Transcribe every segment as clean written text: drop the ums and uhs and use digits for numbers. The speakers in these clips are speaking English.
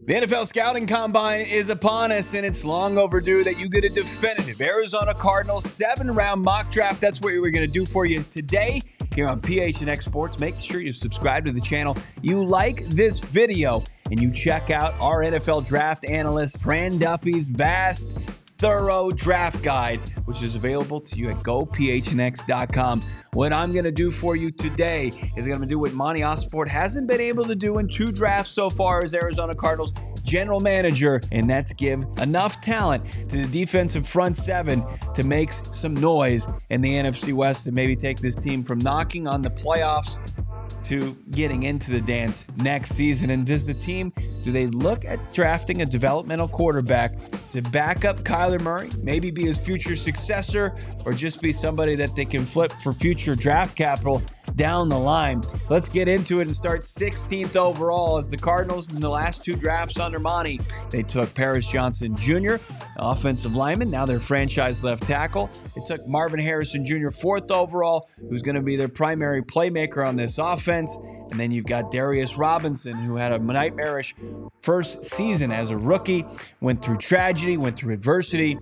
The NFL Scouting Combine is upon us, and it's long overdue that you get a definitive Arizona Cardinals 7-round mock draft. That's what we're going to do for you today here on PHNX Sports. Make sure you subscribe to the channel, you like this video, and you check out our NFL draft analyst, Fran Duffy's vast, thorough draft guide, which is available to you at gophnx.com. What I'm going to do for you today is going to do what Monty Osford hasn't been able to do in 2 drafts so far as Arizona Cardinals general manager, and that's give enough talent to the defensive front 7 to make some noise in the NFC West and maybe take this team from knocking on the playoffs to getting into the dance next season. And do they look at drafting a developmental quarterback to back up Kyler Murray, maybe be his future successor, or just be somebody that they can flip for future draft capital down the line? Let's get into it and start 16th overall as the Cardinals in the last 2 drafts under Monty. They took Paris Johnson Jr., offensive lineman, now their franchise left tackle. They took Marvin Harrison Jr., 4th overall, who's going to be their primary playmaker on this offense. And then you've got Darius Robinson, who had a nightmarish first season as a rookie, went through tragedy, went through adversity.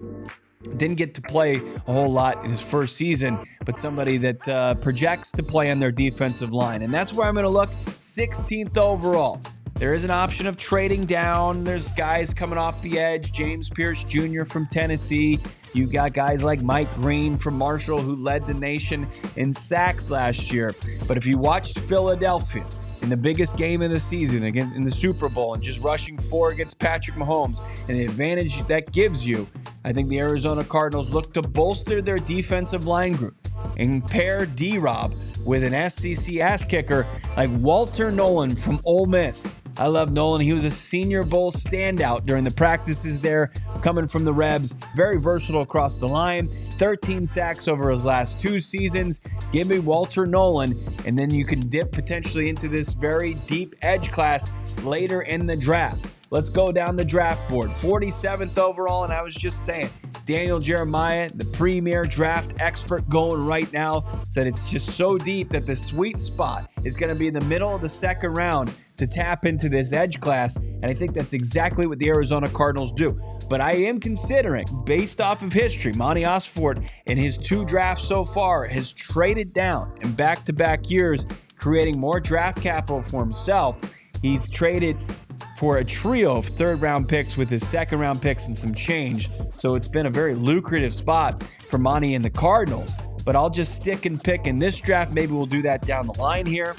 Didn't get to play a whole lot in his first season, but somebody that projects to play on their defensive line. And that's where I'm going to look, 16th overall. There is an option of trading down. There's guys coming off the edge. James Pierce Jr. from Tennessee. You got guys like Mike Green from Marshall, who led the nation in sacks last year. But if you watched Philadelphia in the biggest game of the season against in the Super Bowl and just rushing 4 against Patrick Mahomes, and the advantage that gives you, I think the Arizona Cardinals look to bolster their defensive line group and pair D-Rob with an SEC ass kicker like Walter Nolan from Ole Miss. I love Nolan. He was a Senior Bowl standout during the practices there, coming from the Rebs. Very versatile across the line. 13 sacks over his last 2 seasons. Give me Walter Nolan, and then you can dip potentially into this very deep edge class later in the draft. Let's go down the draft board. 47th overall, and I was just saying, Daniel Jeremiah, the premier draft expert going right now, said it's just so deep that the sweet spot is going to be in the middle of the 2nd round to tap into this edge class, and I think that's exactly what the Arizona Cardinals do. But I am considering, based off of history, Monty Osford in his 2 drafts so far has traded down in back-to-back years, creating more draft capital for himself. He's traded for a trio of 3rd-round picks with his 2nd-round picks and some change. So it's been a very lucrative spot for Monty and the Cardinals. But I'll just stick and pick in this draft. Maybe we'll do that down the line here.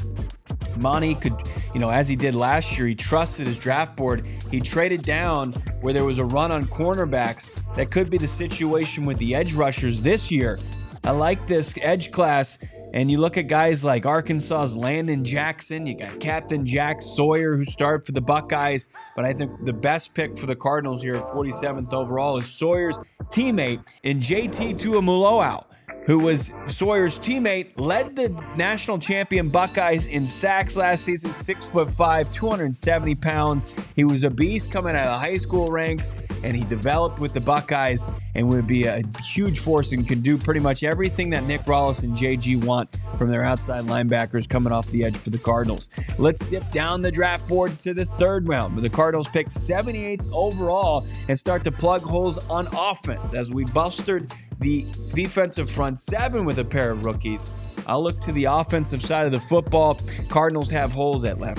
Monty could, as he did last year, he trusted his draft board. He traded down where there was a run on cornerbacks. That could be the situation with the edge rushers this year. I like this edge class. And you look at guys like Arkansas's Landon Jackson. You got Captain Jack Sawyer, who started for the Buckeyes. But I think the best pick for the Cardinals here at 47th overall is Sawyer's teammate in JT Tuimoloau, who was Sawyer's teammate, led the national champion Buckeyes in sacks last season, 6'5", 270 pounds. He was a beast coming out of high school ranks, and he developed with the Buckeyes and would be a huge force and can do pretty much everything that Nick Rollis and JG want from their outside linebackers coming off the edge for the Cardinals. Let's dip down the draft board to the 3rd round, where the Cardinals pick 78th overall and start to plug holes on offense as we bolstered the defensive front 7 with a pair of rookies. I'll look to the offensive side of the football. Cardinals have holes at right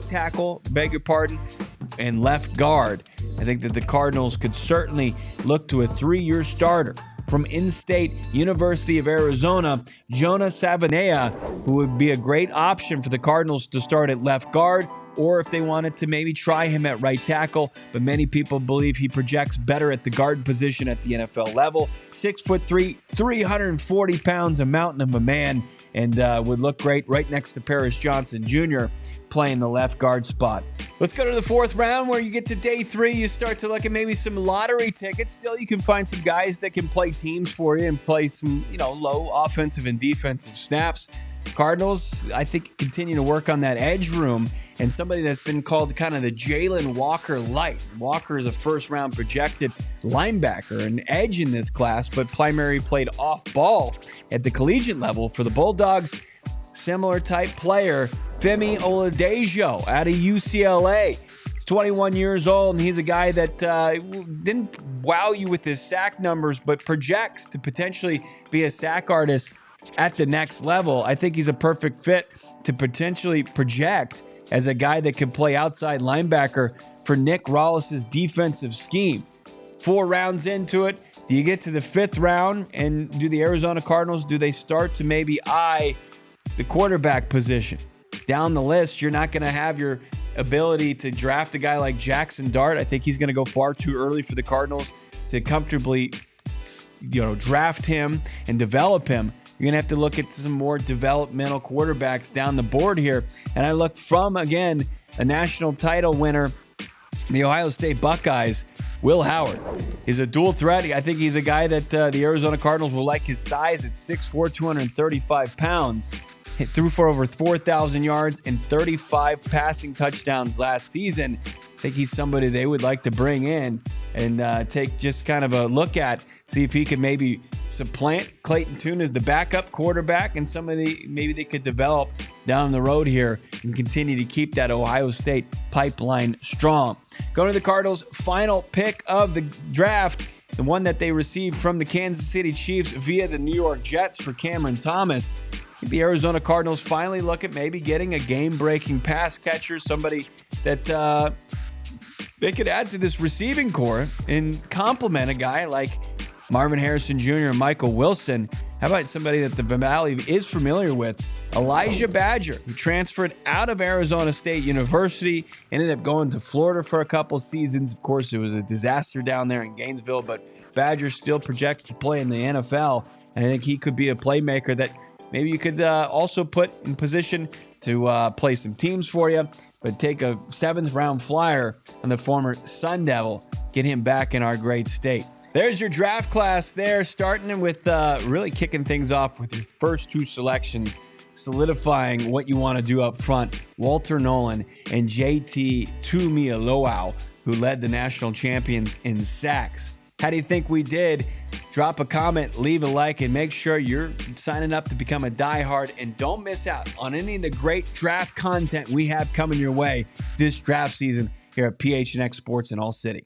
tackle, and left guard. I think that the Cardinals could certainly look to a 3-year starter from in-state University of Arizona, Jonah Savanea, who would be a great option for the Cardinals to start at left guard, or if they wanted to maybe try him at right tackle, but many people believe he projects better at the guard position at the NFL level. 6'3", 340 pounds, a mountain of a man, and would look great right next to Paris Johnson Jr. playing the left guard spot. Let's go to the 4th round, where you get to day 3. You start to look at maybe some lottery tickets. Still, you can find some guys that can play teams for you and play some, low offensive and defensive snaps. Cardinals, I think, continue to work on that edge room, and somebody that's been called kind of the Jalen Walker light. Walker is a 1st-round projected linebacker, an edge in this class, but primarily played off ball at the collegiate level for the Bulldogs. Similar type player, Femi Oladejo out of UCLA. He's 21 years old, and he's a guy that didn't wow you with his sack numbers, but projects to potentially be a sack artist at the next level. I think he's a perfect fit to potentially project as a guy that can play outside linebacker for Nick Rollis's defensive scheme. 4 rounds into it, do you get to the 5th round, and do the Arizona Cardinals, do they start to maybe eye the quarterback position? Down the list, you're not going to have your ability to draft a guy like Jackson Dart. I think he's going to go far too early for the Cardinals to comfortably, draft him and develop him. You're going to have to look at some more developmental quarterbacks down the board here. And I look from, again, a national title winner, the Ohio State Buckeyes, Will Howard. He's a dual threat. I think he's a guy that the Arizona Cardinals will like his size at 6'4", 235 pounds. He threw for over 4,000 yards and 35 passing touchdowns last season. I think he's somebody they would like to bring in and take just kind of a look at, see if he could maybe supplant Clayton Tune as the backup quarterback, and maybe they could develop down the road here and continue to keep that Ohio State pipeline strong. Going to the Cardinals' final pick of the draft, the one that they received from the Kansas City Chiefs via the New York Jets for Cameron Thomas. The Arizona Cardinals finally look at maybe getting a game-breaking pass catcher, somebody that they could add to this receiving core and complement a guy like Marvin Harrison Jr. and Michael Wilson. How about somebody that the Valley is familiar with? Elijah Badger, who transferred out of Arizona State University, ended up going to Florida for a couple seasons. Of course, it was a disaster down there in Gainesville, but Badger still projects to play in the NFL, and I think he could be a playmaker that maybe you could also put in position to play some teams for you, but take a 7th-round flyer on the former Sun Devil, get him back in our great state. There's your draft class there, starting with really kicking things off with your first 2 selections, solidifying what you want to do up front. Walter Nolan and JT Tuimoloau, who led the national champions in sacks. How do you think we did? Drop a comment, leave a like, and make sure you're signing up to become a diehard. And don't miss out on any of the great draft content we have coming your way this draft season here at PHNX Sports in All City.